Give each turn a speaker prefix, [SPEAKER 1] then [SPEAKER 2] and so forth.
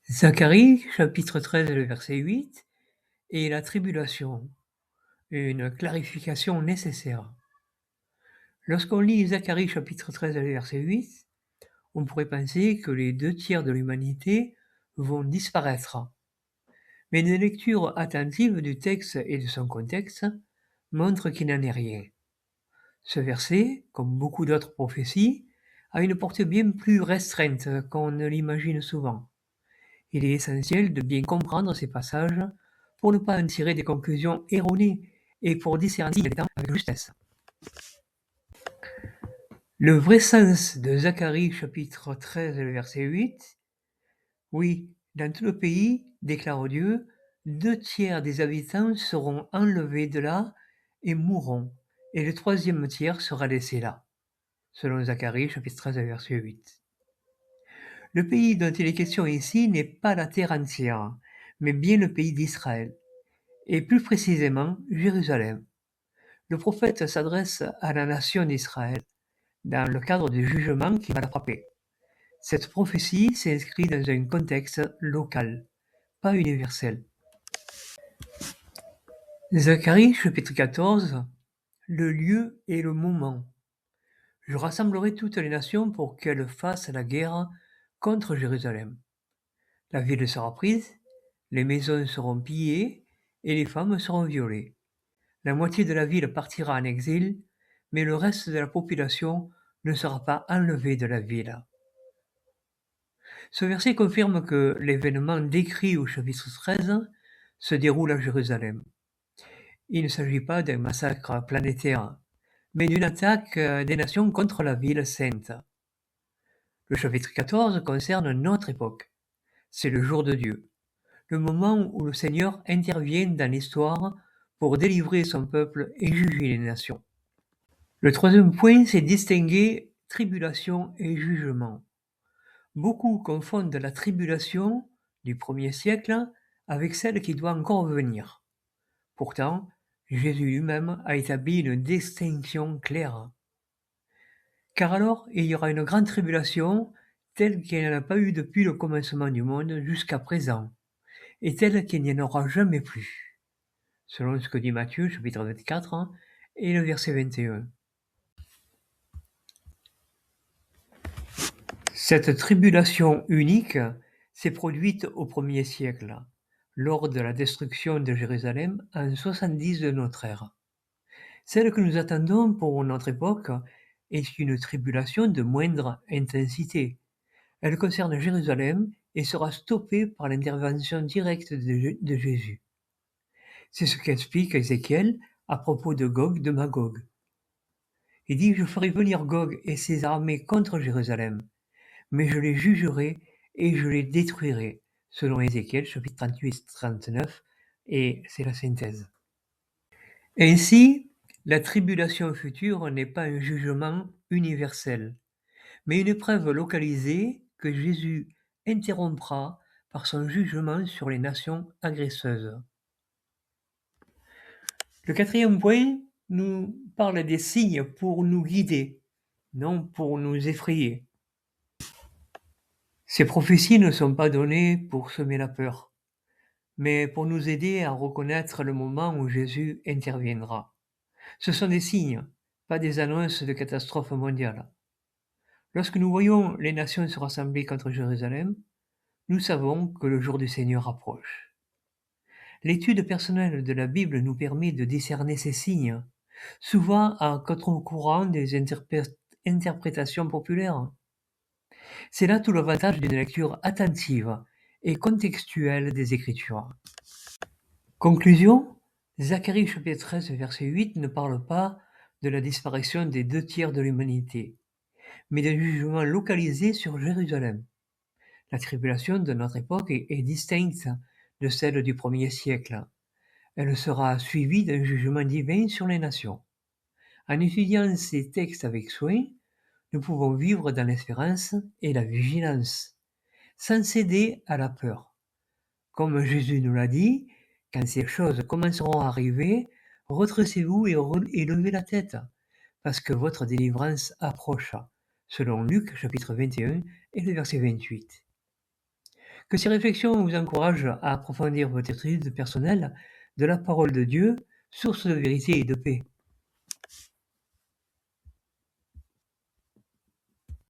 [SPEAKER 1] Zacharie, chapitre 13, le verset 8, et la tribulation, une clarification nécessaire. Lorsqu'on lit Zacharie, chapitre 13, le verset 8, on pourrait penser que les 2 tiers de l'humanité vont disparaître. Mais une lecture attentive du texte et de son contexte montre qu'il n'en est rien. Ce verset, comme beaucoup d'autres prophéties, a une portée bien plus restreinte qu'on ne l'imagine souvent. Il est essentiel de bien comprendre ces passages pour ne pas en tirer des conclusions erronées et pour discerner les temps avec justesse. Le vrai sens de Zacharie chapitre 13 verset 8, oui, dans tout le pays, déclare Dieu, 2 tiers des habitants seront enlevés de là et mourront, et le 3e tiers sera laissé là, selon Zacharie chapitre 13 verset 8. Le pays dont il est question ici n'est pas la terre entière, mais bien le pays d'Israël, et plus précisément Jérusalem. Le prophète s'adresse à la nation d'Israël dans le cadre du jugement qui va la frapper. Cette prophétie s'inscrit dans un contexte local, pas universel. Zacharie chapitre 14, le lieu et le moment. Je rassemblerai toutes les nations pour qu'elles fassent la guerre contre Jérusalem. La ville sera prise, les maisons seront pillées et les femmes seront violées. La moitié de la ville partira en exil, mais le reste de la population ne sera pas enlevé de la ville. Ce verset confirme que l'événement décrit au chapitre 13 se déroule à Jérusalem. Il ne s'agit pas d'un massacre planétaire, mais d'une attaque des nations contre la ville sainte. Le chapitre 14 concerne notre époque. C'est le jour de Dieu, le moment où le Seigneur intervient dans l'histoire pour délivrer son peuple et juger les nations. Le 3e point, c'est distinguer tribulation et jugement. Beaucoup confondent la tribulation du 1er siècle avec celle qui doit encore venir. Pourtant, Jésus lui-même a établi une distinction claire. Car alors, il y aura une grande tribulation telle qu'il n'y en a pas eu depuis le commencement du monde jusqu'à présent, et telle qu'il n'y en aura jamais plus, selon ce que dit Matthieu, chapitre 24, et le verset 21. Cette tribulation unique s'est produite au 1er siècle, lors de la destruction de Jérusalem en 70 de notre ère. Celle que nous attendons pour notre époque est une tribulation de moindre intensité. Elle concerne Jérusalem et sera stoppée par l'intervention directe de Jésus. C'est ce qu'explique Ézéchiel à propos de Gog de Magog. Il dit « Je ferai venir Gog et ses armées contre Jérusalem, mais je les jugerai et je les détruirai », selon Ézéchiel chapitre 38-39, et c'est la synthèse. Ainsi, la tribulation future n'est pas un jugement universel, mais une épreuve localisée que Jésus interrompra par son jugement sur les nations agresseuses. Le 4e point nous parle des signes pour nous guider, non pour nous effrayer. Ces prophéties ne sont pas données pour semer la peur, mais pour nous aider à reconnaître le moment où Jésus interviendra. Ce sont des signes, pas des annonces de catastrophe mondiale. Lorsque nous voyons les nations se rassembler contre Jérusalem, nous savons que le jour du Seigneur approche. L'étude personnelle de la Bible nous permet de discerner ces signes, souvent à contre-courant des interprétations populaires. C'est là tout l'avantage d'une lecture attentive et contextuelle des Écritures. Conclusion, Zacharie chapitre 13 verset 8 ne parle pas de la disparition des 2 tiers de l'humanité, mais d'un jugement localisé sur Jérusalem. La tribulation de notre époque est distincte de celle du 1er siècle. Elle sera suivie d'un jugement divin sur les nations. En étudiant ces textes avec soin, nous pouvons vivre dans l'espérance et la vigilance, sans céder à la peur. Comme Jésus nous l'a dit, quand ces choses commenceront à arriver, redressez-vous et levez la tête, parce que votre délivrance approche, selon Luc chapitre 21 et le verset 28. Que ces réflexions vous encouragent à approfondir votre étude personnelle de la parole de Dieu, source de vérité et de paix.